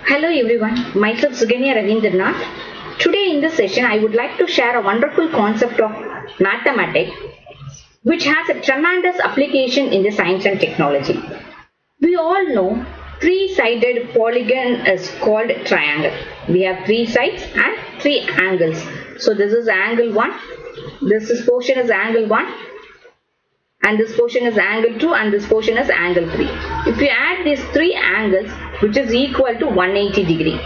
Hello everyone, myself Suganya Ravindranath. Today in this session I would like to share a wonderful concept of mathematics which has a tremendous application in the science and technology. We all know three-sided polygon is called triangle. We have three sides and three angles. So this is angle 1, this portion is angle 1, and this portion is angle 2, and this portion is angle 3. If you add these three angles, which is equal to 180 degree.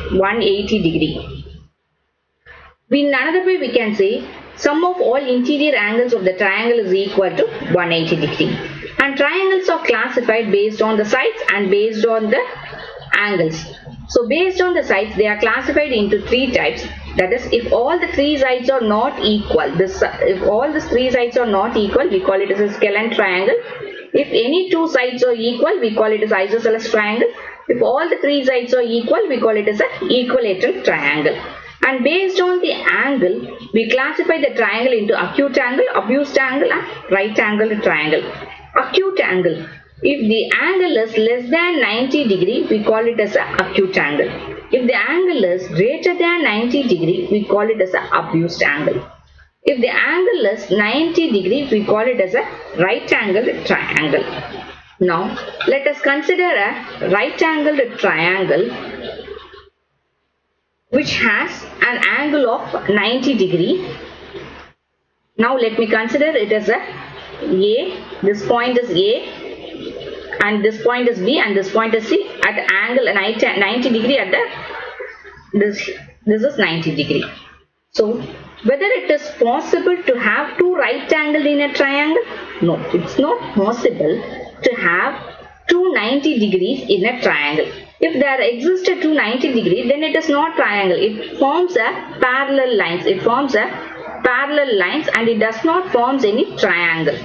In another way we can say sum of all interior angles of the triangle is equal to 180 degree. And triangles are classified based on the sides and based on the angles. So based on the sides they are classified into three types. That is, if all the three sides are not equal, if all the three sides are not equal, we call it as a scalene triangle. If any two sides are equal, we call it as isosceles triangle. If all the three sides are equal, we call it as an equilateral triangle. And based on the angle, we classify the triangle into acute angle, obtuse angle, and right angle triangle. Acute angle. If the angle is less than 90 degree, we call it as an acute angle. If the angle is greater than 90 degree, we call it as an obtuse angle. If the angle is 90 degree, we call it as a right angled triangle. Now, let us consider a right angled triangle which has an angle of 90 degree. Now, let me consider it as a this point is A, and this point is B, and this point is C at the angle 90 degree at the this is 90 degree. So whether it is possible to have two right angles in a triangle? No, it's not possible to have two 90 degrees in a triangle. If there exists a two 90 degree, then it is not triangle. It forms a parallel lines. It forms a parallel lines and it does not forms any triangle.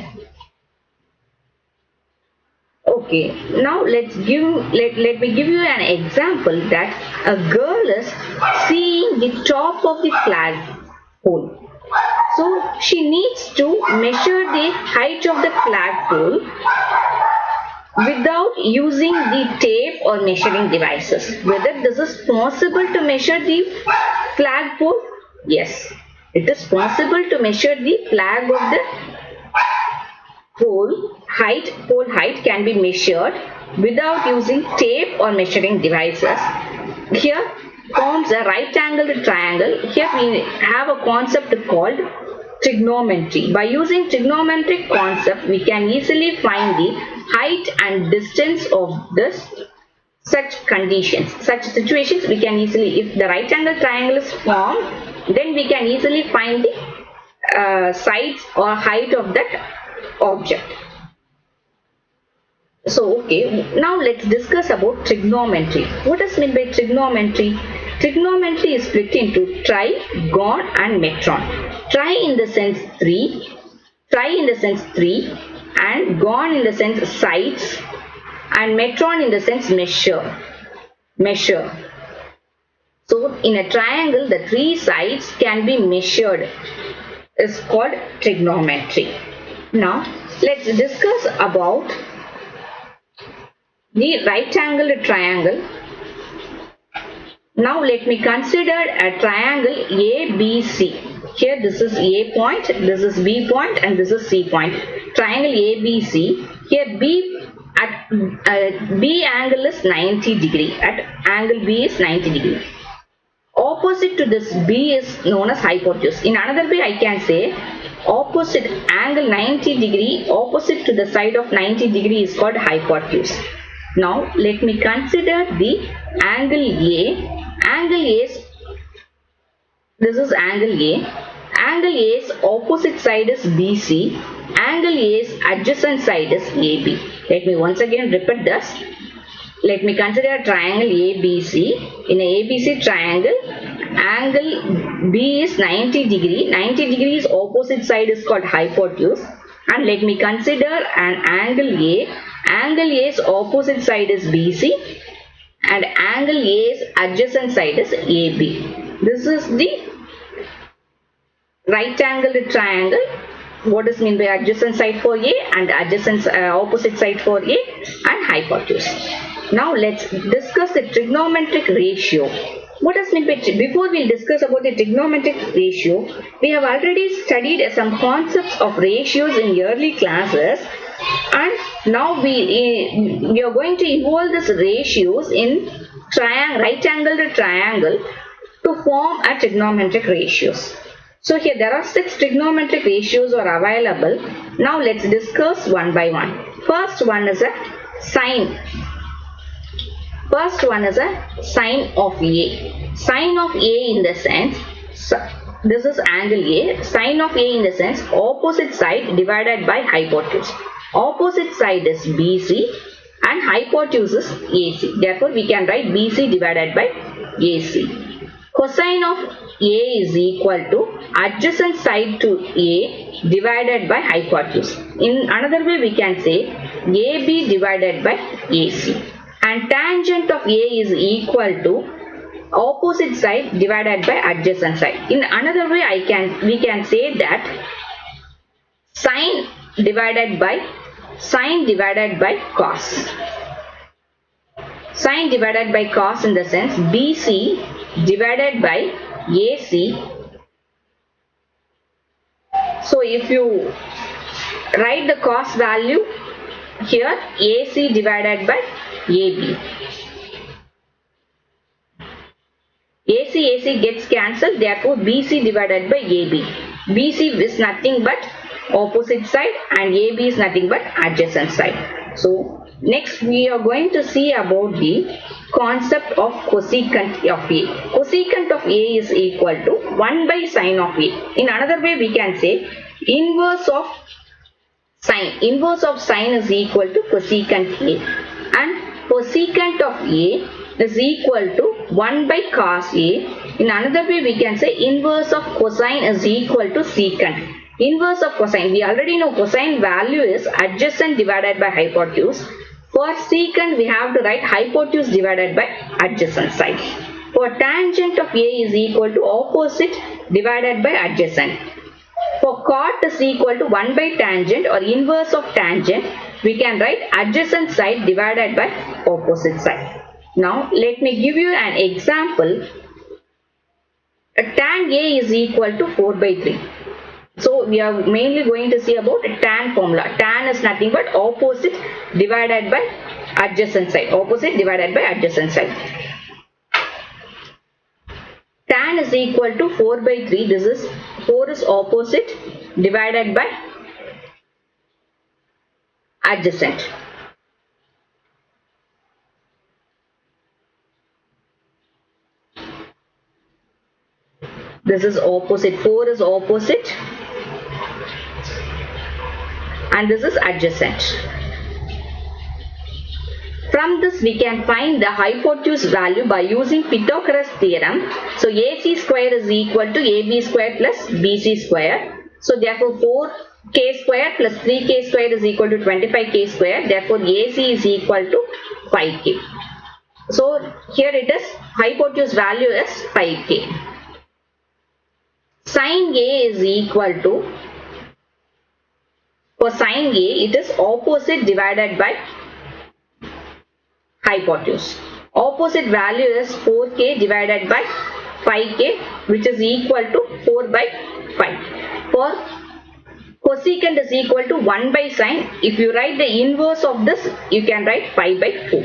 Okay, now let me give you an example that a girl is seeing the top of the flagpole. So she needs to measure the height of the flagpole without using the tape or measuring devices. Whether this is possible to measure the flagpole? Yes, it is possible to measure the flag of the pole height can be measured without using tape or measuring devices. Here forms a right angled triangle. Here we have a concept called trigonometry. By using trigonometric concept, we can easily find the height and distance of such conditions, such situations. We can easily, if the right angle triangle is formed, then we can easily find the sides or height of that object. So okay, now let's discuss about trigonometry. What does mean by trigonometry? Trigonometry is split into tri, gon and metron. Tri in the sense 3, and gon in the sense sides, and metron in the sense measure. So in a triangle, the three sides can be measured. Is called trigonometry. Now let's discuss about the right angled triangle. Now let me consider a triangle ABC. Here this is A point, this is B point, and this is C point. Triangle ABC. Here B angle is 90 degree. At angle B is 90 degree. Opposite to this B is known as hypotenuse. In another way I can say opposite angle 90 degree, opposite to the side of 90 degree is called hypotenuse. Now let me consider the angle A. Angle A is, this is angle A. Angle A's opposite side is BC. Angle A's adjacent side is AB. Let me once again repeat this. Let me consider a triangle ABC. In a ABC triangle, angle B is 90 degree. 90 degrees opposite side is called hypotenuse. And let me consider an angle A. Angle A's opposite side is BC. And angle A's adjacent side is AB. This is the right angled triangle. What is mean by adjacent side for A and adjacent opposite side for A and hypotenuse. Now let's discuss the trigonometric ratio. What does mean by before we discuss about the trigonometric ratio, we have already studied some concepts of ratios in early classes, and now we are going to involve these ratios in right angled triangle to form a trigonometric ratios. So here there are 6 trigonometric ratios are available. Now let's discuss one by one. First one is a sine. First one is a sine of A. Sine of A in the sense, this is angle A. Sine of A in the sense, opposite side divided by hypotenuse. Opposite side is BC and hypotenuse is AC. Therefore, we can write BC divided by AC. Cosine of A is equal to adjacent side to A divided by hypotenuse. In another way, we can say AB divided by AC. And tangent of A is equal to opposite side divided by adjacent side. In another way, we can say that sine divided by cos. Sine divided by cos in the sense BC divided by AC. So if you write the cos value here, AC divided by AB. AC gets cancelled, therefore BC divided by AB. BC is nothing but opposite side and AB is nothing but adjacent side. So next we are going to see about the concept of cosecant of A. Cosecant of A is equal to 1 by sine of A. In another way we can say inverse of sine. Inverse of sine is equal to cosecant A, and cosecant of A is equal to 1 by cos A. In another way we can say inverse of cosine is equal to secant. Inverse of cosine, we already know cosine value is adjacent divided by hypotenuse. For secant we have to write hypotenuse divided by adjacent side. For tangent of A is equal to opposite divided by adjacent. For cot is equal to 1 by tangent or inverse of tangent, we can write adjacent side divided by opposite side. Now let me give you an example. Tan A is equal to 4 by 3. So we are mainly going to see about tan formula. Tan is nothing but opposite divided by adjacent side. Opposite divided by adjacent side. Tan is equal to 4 by 3. This is 4 is opposite divided by adjacent. This is opposite. 4 is opposite and this is adjacent. From this we can find the hypotenuse value by using Pythagoras theorem. So AC square is equal to AB square plus BC square. So therefore 4k square plus 3k square is equal to 25k square. Therefore AC is equal to 5k. So here it is, hypotenuse value is 5k. Sin A is equal to, for sin A it is opposite divided by hypotenuse. Opposite value is 4k divided by 5k, which is equal to 4 by 5. For cosecant is equal to 1 by sine. If you write the inverse of this, you can write 5 by 4.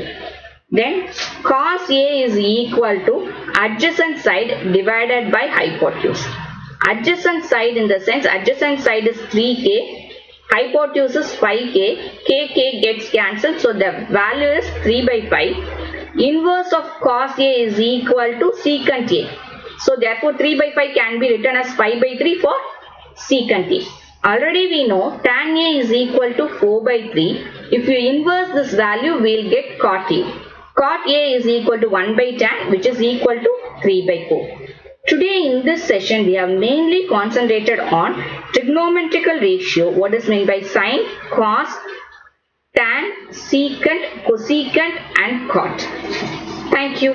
Then cos A is equal to adjacent side divided by hypotenuse. Adjacent side in the sense, adjacent side is 3k, hypotenuse is 5k, k gets cancelled, so the value is 3 by 5. Inverse of cos A is equal to secant A. So therefore 3 by 5 can be written as 5 by 3 for secant A. Already we know tan A is equal to 4 by 3. If you inverse this value, we will get cot A. Cot A is equal to 1 by tan, which is equal to 3 by 4. Today in this session we have mainly concentrated on trigonometrical ratio. What is meant by sine, cos, tan, secant, cosecant and cot. Thank you.